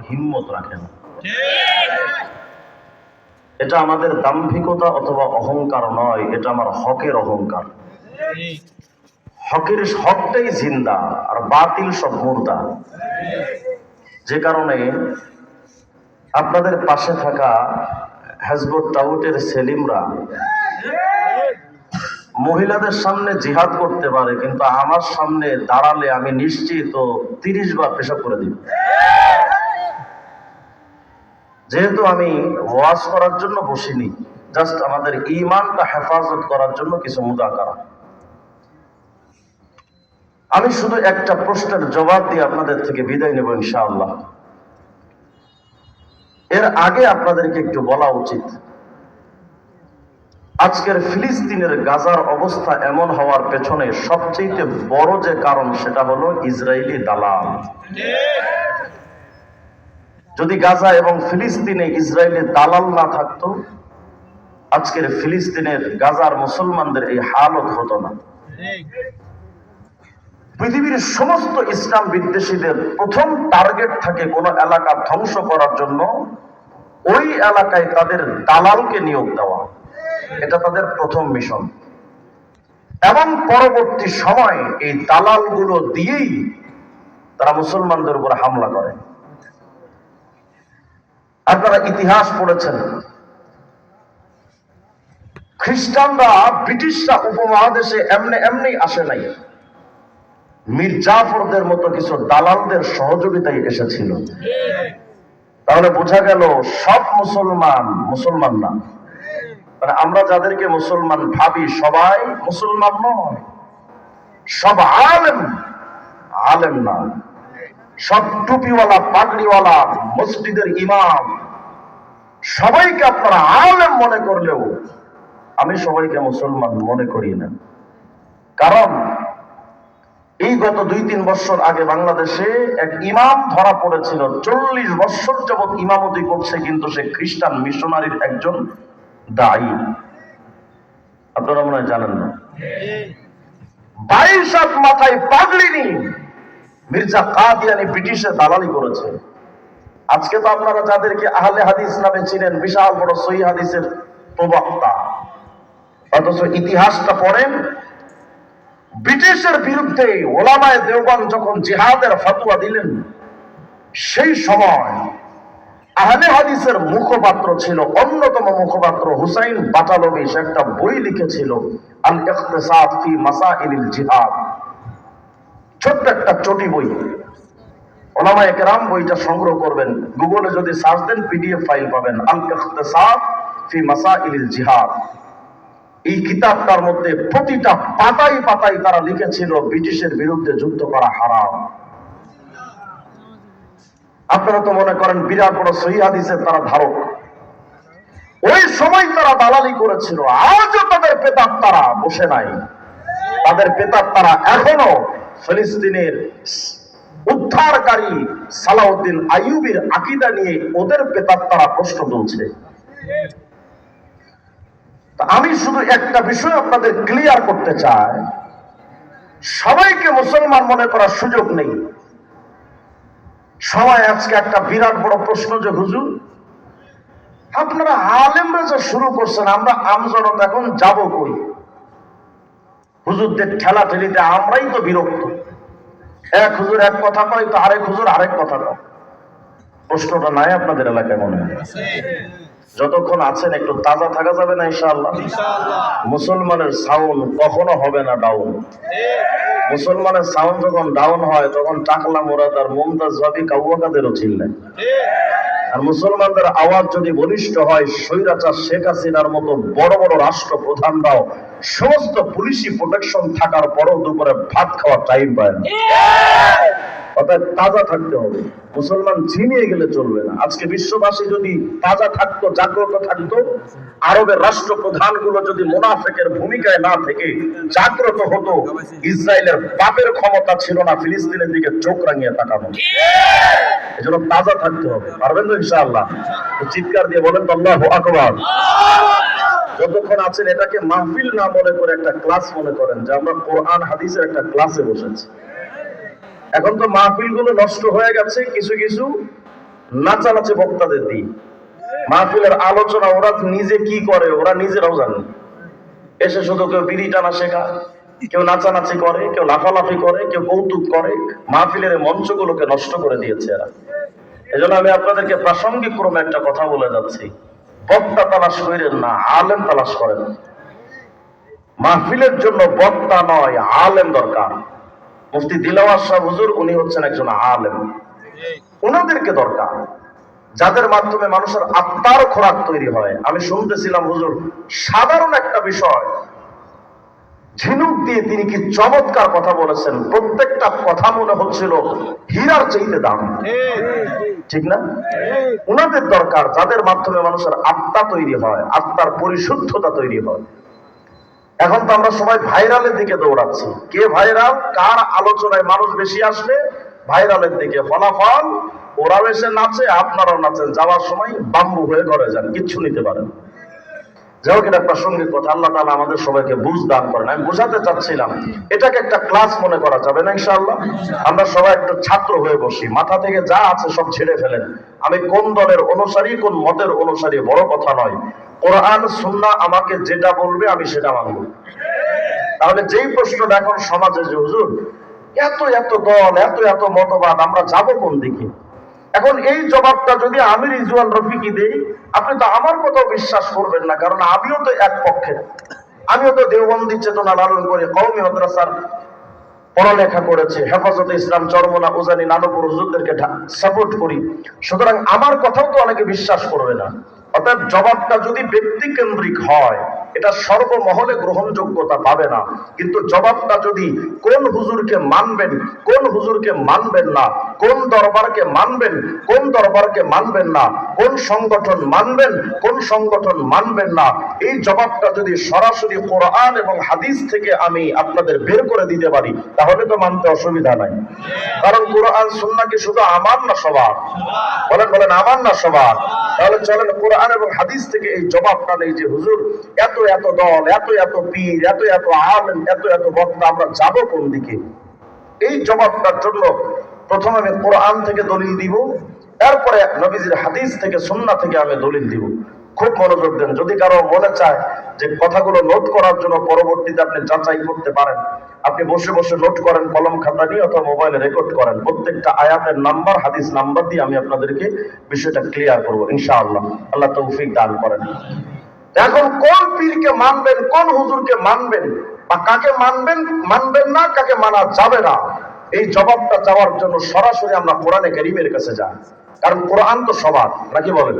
হিম্মত রাখে না। এটা আমাদের দাম্ভিকতা অথবা অহংকার নয়, এটা আমার হকের অহংকার। হকটাই জিন্দা আর বাতিল সব মুর্দা। যে কারণে আপনাদের পাশে থাকা হেজবুত তাগুতের সেলিমরা মহিলাদের সামনে জিহাদ করতে পারে, কিন্তু আমার সামনে দাঁড়ালে আমি নিশ্চিত 30 বার পেশাব করে দিব। যেহেতু আমি ওয়াজ করার জন্য বসিনি, জাস্ট আমাদের ঈমানটা হেফাজত করার জন্য কিছু মুযাকারা। আমি শুধু একটা প্রশ্নের জবাব দিয়ে আপনাদের থেকে বিদায় নেব ইনশাআল্লাহ। এর আগে আপনাদেরকে একটু বলা উচিত, আজকের ফিলিস্তিনের গাজার অবস্থা এমন হওয়ার পেছনে সবচেয়ে বড় যে কারণ, সেটা হলো ইসরায়েলি দালাল। যদি গাজা এবং ফিলিস্তিনে ইসরায়েলি দালাল না থাকতো, আজকের ফিলিস্তিনের গাজার মুসলমানদের এই হালত হতো না। পৃথিবীর সমস্ত ইসলাম বিদ্বেষীদের প্রথম টার্গেট থাকে কোন এলাকা ধ্বংস করার জন্য ওই এলাকায় তাদের দালালকে নিয়োগ দেওয়া। এটা তাদের প্রথম মিশন, এবং পরবর্তী সময় এই দালালগুলো দিয়েই তারা মুসলমানদের উপর হামলা করে। আপনারা ইতিহাস পড়েছেন, খ্রিস্টানরা ব্রিটিশরা উপমহাদেশে এমনি আসে নাই, মীর জাফরদের মতো কিছু দালালদের সহযোগিতায় এসেছিল। তাহলে বোঝা গেল সব মুসলমান না। মানে আমরা যাদেরকে মুসলমান ভাবি সবাই মুসলমান নয়, সব আলেম না, সব টুপিওয়ালা পাগড়িওয়ালা মসজিদের ইমাম সবাইকে আপনারা আলেম মনে করলেও আমি সবাইকে মুসলমান মনে করি না। কারণ এই গত 2-3 বছর আগে বাংলাদেশে এক ইমাম ধরা পড়েছিল, 40 বছর যাবৎ ইমামতি করছে, কিন্তু সে খ্রিস্টান মিশনারির একজন দায়ী। আপনারা মনে হয় জানেন না। 22 হাত মাথায় পাগড়ি নিয়ে মির্জা কাদিয়ানি ব্রিটিশে দালালি করেছে। আজকে তো আপনারা যাদেরকে আহলে হাদিস নামে চিনেন, বিশাল বড় সহিহ হাদিসের প্রবক্তা, অথচ ইতিহাসটা পড়েন, ব্রিটিশের বিরুদ্ধে ওলামায়ে দেওবন্দ যখন জিহাদের ফতোয়া দিলেন, সেই সময় আহলে হাদিসের মুখপাত্র ছিল, অন্যতম মুখপাত্র হুসাইন বাটালভি, সে একটা বই লিখেছিল আল ইখতিসাদ ফি মাসাইলিল জিহাদ, ছোট্ট একটা চটি বই। ওলামায়ে কেরাম বইটা সংগ্রহ করবেন, গুগলে যদি সার্চ দেন পিডিএফ ফাইল পাবেন, আল ইখতিসাদ ফি মাসাইলিল জিহাদ। এই কিতাবটার মধ্যে প্রতিটা পাতায় পাতায় তারা লিখেছিল ব্রিটিশের বিরুদ্ধে যুদ্ধ করা হারাম। আপনারা তো মনে করেন বিরাট বড় সহিহ হাদিসের তারা ধারক, ওই সময় তারা দালালি করেছিল। আজও তাদের প্রেতাত্মারা বসে নাই, তাদের প্রেতাত্মারা এখনো ফিলিস্তিনের উদ্ধারকারী সালাউদ্দিন আইয়ুবীর আকীদা নিয়ে ওদের প্রেতাত্মারা প্রশ্ন তুলছে। আমি শুধু একটা বিষয় আপনাদের ক্লিয়ার করতে চাই, সবাইকে মুসলমান মনে করার সুযোগ নেই। সবাই আজকে একটা বিরাট বড় প্রশ্ন যে হুজুর আপনারা আলেমরা যে শুরু করছেন, আমরা আমজনতা এখন যাব কই? হুজুরদের ঠেলা ঠেলিতে আমরাই তো বিরক্ত। এক হুজুর এক কথা কয় তো আরেক হুজুর আরেক কথা কয়। প্রশ্নটা নাই আপনাদের এলাকায় মনে হয়? যতক্ষণ আছেন একটু তাজা থাকা যাবে না ইনশাআল্লাহ। মুসলমানের সাউন্ড কখনো হবে না ডাউন। মুসলমানের সাউন্ড যখন ডাউন হয় তখন টাকলা মুরাদ আর মুমতাজ ভাবি কাউয়াকাদেরও চিল্লায়। আর মুসলমানদের আওয়াজ যদি বলিষ্ঠ হয়, স্বৈরাচার শেখ হাসিনার মতো বড় বড় রাষ্ট্র প্রধানরাও সমস্ত পুলিশি প্রোটেকশন থাকার পরও দুপুরে ভাত খাওয়ার টাইম পায় না। অর্থাৎ তাজা থাকতে হবে। মুসলমান ঝিমিয়ে গেলে চলবে না। আজকে বিশ্ববাসী যদি তাজা থাকতো, জাগ্রত থাকতো, আরবের রাষ্ট্রপ্রধানগুলো যদি মুনাফিকের ভূমিকায় না থেকে জাগ্রত হতো, ইসরায়েলের বাপের ক্ষমতা ছিল না ফিলিস্তিনের দিকে চোখ রাঙিয়ে তাকানো। এজন্য তাজা থাকতে হবে। পারবেন তো ইনশাআল্লাহ? চিৎকার দিয়ে বলেন তো আল্লাহু আকবার। যতক্ষণ আছেন এটাকে মাহফিল না মনে করে একটা ক্লাস মনে করেন, যে আমরা কোরআন হাদিসের একটা ক্লাসে বসেছি। এখন তো মাহফিল গুলো নষ্ট হয়ে গেছে, কিছু কিছু নাচানাচি বক্তাদের দিই, মাহফিলের আলোচনা ওরা নিজে কি করে ওরা নিজেরাও জানে। এসে শুধু কেউ বিড়ি টানা শেখা, কেউ নাচানাচি করে, কেউ লাফালাফি করে, কেউ কৌতুক করে, মাহফিলের মঞ্চগুলোকে নষ্ট করে দিয়েছে এরা। এজন্য আমি আপনাদেরকে প্রাসঙ্গিক ক্রমে একটা কথা বলে যাচ্ছি, বক্তা তালাশ করেন না, আলেম তালাশ করেন। মাহফিলের জন্য বক্তা নয়, আলেম দরকার। মুফতি দিলওয়ার শাহ হুজুর উনি হচ্ছেন একজন আলেম, ওনাদেরকে দরকার যাদের মাধ্যমে মানুষের আত্মার খোরাক তৈরি হয়। আমি শুনতেছিলাম হুজুর সাধারণ একটা বিষয় ঝিনুক দিয়ে তিনি কি চমৎকার কথা বলেছেন, প্রত্যেকটা কথা মনে হচ্ছিল হীরার চাইতে দাম, ঠিক না? ওনাদের দরকার যাদের মাধ্যমে মানুষের আত্মা তৈরি হয়, আত্মার পরিশুদ্ধতা তৈরি হয়। এখন তো আমরা সবাই ভাইরালের দিকে দৌড়াচ্ছি, কে ভাইরাল, কার আলোচনায় মানুষ বেশি আসবে, ভাইরালের দিকে। ফলাফল ওরাও এসে নাচে, আপনারাও নাচেন, যাওয়ার সময় বাম্বু হয়ে ঘরে যান, কিচ্ছু নিতে পারেন। যাই হোক, এটা প্রাসঙ্গিক কথা। আল্লাহ তাআলা আমাদের সবাইকে বুঝ দান করেন। আমি বোঝাতে চাচ্ছিলাম এটাকে একটা ক্লাস মনে করা যাবে না ইনশাআল্লাহ। আমরা সবাই একটা ছাত্র হয়ে বসি, মাথা থেকে যা আছে সব ছেড়ে ফেলেন। আমি কোন দলের অনুসারী, কোন মতের অনুসারী বড় কথা নয়, কোরআন সুন্নাহ আমাকে যেটা বলবে আমি সেটা মানব। তাহলে যেই প্রশ্নটা এখন সমাজে যে হুজুর এত এত দল, এত এত মতবাদ, আমরা যাব কোন দিকে? এখন এই জবাবটা যদি আমি রিজওয়ান রফিকি দেই, আপনি তো আমার কথাও বিশ্বাস করবেন না, কারণ আমিও তো এক পক্ষে। আমিও তো দেওবন্দি চেতনা লালন করে কওমি মাদ্রাসার পড়ালেখা করেছি, হেফাজতে ইসলাম চরমনা উজানি নানপুর হুজুরদেরকে সাপোর্ট করি। সুতরাং আমার কথাও তো অনেকে বিশ্বাস করবে না। অর্থাৎ জবাবটা যদি ব্যক্তি কেন্দ্রিক হয়, এটা সর্বমহলে গ্রহণযোগ্যতা পাবে না। কিন্তু জবাবটা যদি কোন হুজুরকে মানবেন, কোন হুজুরকে মানবেন না, কোন দরবারকে মানবেন, কোন দরবারকে মানবেন না, কোন সংগঠন মানবেন, কোন সংগঠন মানবেন না, এই জবাবটা যদি সরাসরি কোরআন এবং হাদিস থেকে আমি আপনাদের বের করে দিতে পারি, তাহলে তো মানতে অসুবিধা নাই। কারণ কোরআন সুন্নাহ কি শুধু আমার না সবার? বলেন বলেন, আমার না সবার? তাহলে চলেন কোরআন এবং হাদিস থেকে এই জবাবটা নেই যে হুজুর এত এত দল, এত এত পীর, এত এত আলেম, এত এত বক্তা, আমরা যাব কোন দিকে? এই জবাবটার জন্য প্রথমে আমি কোরআন থেকে দলিল দিব, তারপরে নবীজির হাদিস থেকে, সুন্নাহ থেকে আমি দলিল দিব। খুব মনোযোগ দেন। যদি কারো মনে চায় যে কথাগুলো নোট করার জন্য পরবর্তীতে আপনি যাচাই করতে পারেন, আপনি বসে বসে নোট করেন কলম খাতা নিয়ে অথবা মোবাইলে রেকর্ড করেন। প্রত্যেকটা আয়াতের নাম্বার, হাদিস নাম্বার দিয়ে আমি আপনাদেরকে বিষয়টা ক্লিয়ার করবো ইনশাআল্লাহ। আল্লাহ তৌফিক দান করেন। এখন কোন পীরকে মানবেন, কোন হুজুরকে মানবেন, বা কাকে মানবেন, মানবেন না, কাকে মানা যাবে না, এই জবাবটা চাওয়ার জন্য সরাসরি আমরা কোরআনে কারীমের কাছে যাই। কারণ কোরআন তো সবার, নাকি বলেন?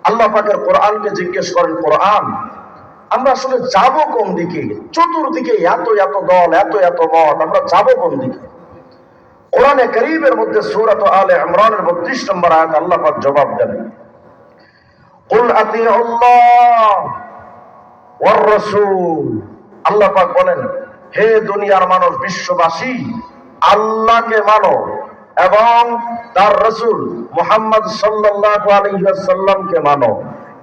আল্লাহ পাকের কোরআনকে জিজ্ঞেস করেন, কোরআন আমরা আসলে যাব কোন দিকে? চতুর্দিকে এত এত দল, এত এত মত, আমরা যাব কোন দিকে? কোরআনে কারীমের মধ্যে সূরা আলে ইমরানের 32 নম্বর আয়াত আল্লাহ পাক জবাব দেন, কুল আতিউল্লাহ ওয়ার রাসূল। আল্লাহ পাক বলেন, হে দুনিয়ার মানুষ, বিশ্ববাসী, আল্লাহকে মানো এবং তার রাসূল মুহাম্মদ সাল্লাল্লাহু আলাইহি ওয়াসাল্লামকে মানো।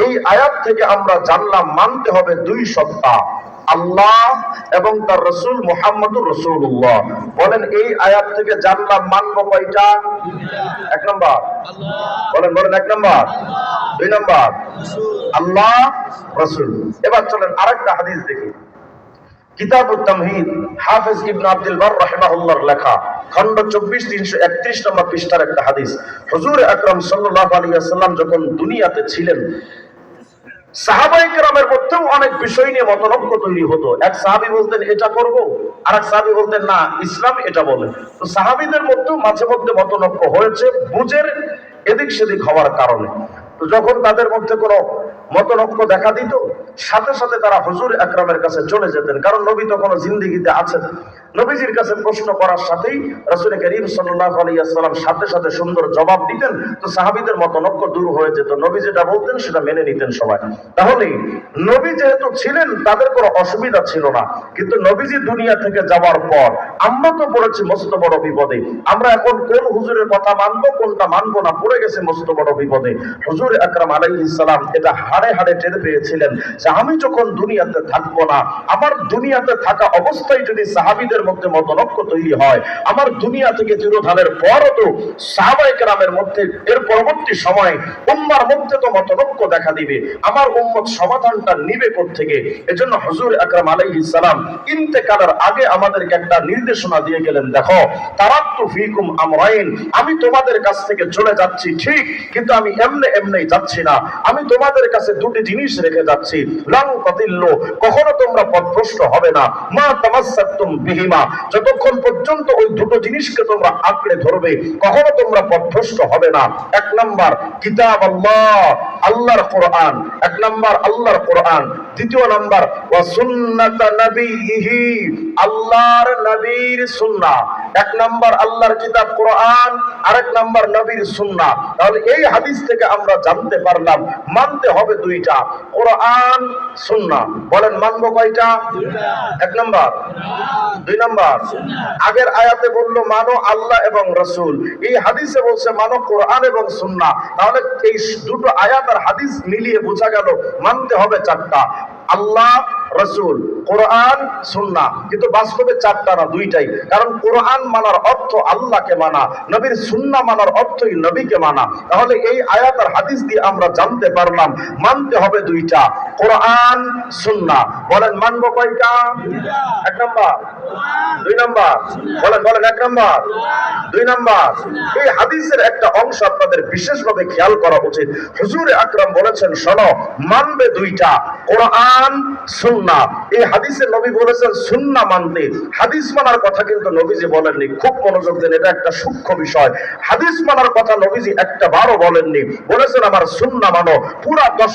এই আয়াত থেকে আমরা জানলাম মানতে হবে দুই সত্তা, আল্লাহ এবং তার রাসূল মুহাম্মদুর রাসূলুল্লাহ। বলেন এই আয়াত থেকে জানলাম মানব কয়টা? এক নাম্বার বলেন, বলেন এক নাম্বার, দুই নাম্বার আল্লাহ রাসূল। এবার চলেন আরেকটা হাদিস দেখি। কিতাবুত তামহিদ, হাফেজ ইবনে আব্দুল বার রাহিমাহুল্লাহর লেখা, খণ্ড 24 331 নম্বর পৃষ্ঠার একটা হাদিস। হুজুর আকরাম সাল্লাল্লাহু আলাইহি ওয়াসাল্লাম যখন দুনিয়াতে ছিলেন, সাহাবায়ে কেরামের মধ্যেও অনেক বিষয় নিয়ে মতনৈক্য তৈরি হতো। এক সাহাবী বলতেন এটা করব, আর এক সাহাবী বলতেন না, ইসলাম এটা বলে। তো সাহাবীদের মধ্যেও মাঝে মধ্যে মতনৈক্য হয়েছে, বুঝের এদিক সেদিক হওয়ার কারণে। তো যখন তাদের মধ্যে কোনো মতনৈক্য দেখা দিত, সাথে সাথে তারা হুজুর আকরামের কাছে চলে যেতেন, কারণ নবী তখনও জিন্দেগিতে আছেন। নবীজির কাছে প্রশ্ন করার সাথেই রাসূল করিম সাল্লাল্লাহু আলাইহি ওয়াসাল্লাম সাথে সাথে সুন্দর জবাব দিতেন। তো সাহাবীদের মতনৈক্য দূর হয়ে যেত, নবী যেটা বলতেন সেটা মেনে নিতেন সবাই। তাহলে নবী যেহেতু ছিলেন, তাদের কোনো অসুবিধা ছিল না। কিন্তু নবীজি দুনিয়া থেকে যাওয়ার পর আমরা তো পড়েছি মস্ত বড় বিপদে। আমরা এখন কোন হুজুরের কথা মানবো, কোনটা মানবো না, পড়ে গেছে মস্ত বড় বিপদে। হুজুর আকরাম আলাইহিস সালাম এটা হাড়ে হাড়ে টের পেয়েছিলেন যে আমি যখন দুনিয়াতে থাকবো না, আমার দুনিয়াতে থাকা অবস্থায় যদি সাহাবীদের মধ্যে মতনৈক্য তৈরি হয়, আমার দুনিয়া থেকে তিরোধানের পরও তো সাহাবায়ে কেরামের মধ্যে এর পরবর্তী সময় উম্মার মধ্যে তো মতনৈক্য দেখা দিবে, আমার উম্মত সমাধানটা নিবে কোত্থেকে? এজন্য হুজুর আকরাম আলাইহিস সালাম ইন্তেকালের আগে আমাদেরকে একটা নির্দেশনা দিয়ে গেলেন, দেখো তারাক্তু ফীকুম আমরাইন, আমি তোমাদের কাছ থেকে চলে যাচ্ছি ঠিক, কিন্তু আমি এমনে এমনেই যাচ্ছি না, আমি তোমাদের কাছে দুটি জিনিস রেখে যাচ্ছি। লান তাদিল্লু, কখনো তোমরা পথভ্রষ্ট হবে না, মা তামাসসাকতুম বিহিমা, যতক্ষণ পর্যন্ত ওই দুটো জিনিসকে তোমরা আঁকড়ে ধরবে কখনো তোমরা পথভ্রষ্ট হবে না। এক নাম্বার কিতাব আল্লাহ, আল্লাহর কোরআন, এক নাম্বার আল্লাহর কোরআন। দ্বিতীয় নাম্বার ওয়া সুন্নাত নবিহি, আল্লাহর নবীর সুন্নাহ। এক নাম্বার আল্লাহর কিতাব কোরআন, আরেক নাম্বার নবীর সুন্নাহ। তাহলে এই হাদিস থেকে আমরা জানতে পারলাম মানতে হবে দুইটা, কোরআন সুন্নাহ। বলেন মানবো কয়টা? এক নাম্বার, দুই নাম্বার। আগের আয়াতে বললো মানো আল্লাহ এবং রাসূল, এই হাদিসে বলছে মানো কোরআন এবং সুন্নাহ। তাহলে এই দুটো আয়াত আর হাদিস মিলিয়ে বোঝা গেল মানতে হবে চারটা, আল্লাহ, রাসূল, কোরআন, সুন্নাহ। কিন্তু বাস্তবে চারটা না, দুইটাই। কারণ কোরআন মানার অর্থ আল্লাহকে মানা, নবীর সুন্নাহ মানার অর্থই নবীকে মানা। তাহলে এই আয়াত আর হাদিস দিয়ে আমরা জানতে পারলাম মানতে হবে দুইটা, কোরআন, সুন্নাহ। বলেন মানবো কয়টা? এক নাম্বার, দুই নাম্বার। বলেন বলেন, এক নাম্বার, দুই নাম্বার। এই হাদিসের একটা অংশ আপনাদের বিশেষভাবে খেয়াল করা উচিত। হুজুর আকরাম বলেছেন শোনো, মানবে দুইটা, কোরআন, সুন্নাহ। এই হাদিসে নবী বলেছেন সুন্নাহ মানতে, হাদিস মানার কথা কিন্তু নবীজি বলেননি। খুব মনোযোগ দেন, এটা একটা সূক্ষ্ম বিষয়। হাদিস মানার কথা নবীজি একটা বারও বলেননি, বলেছেন আমার সুন্নাহ মানো। পুরা 10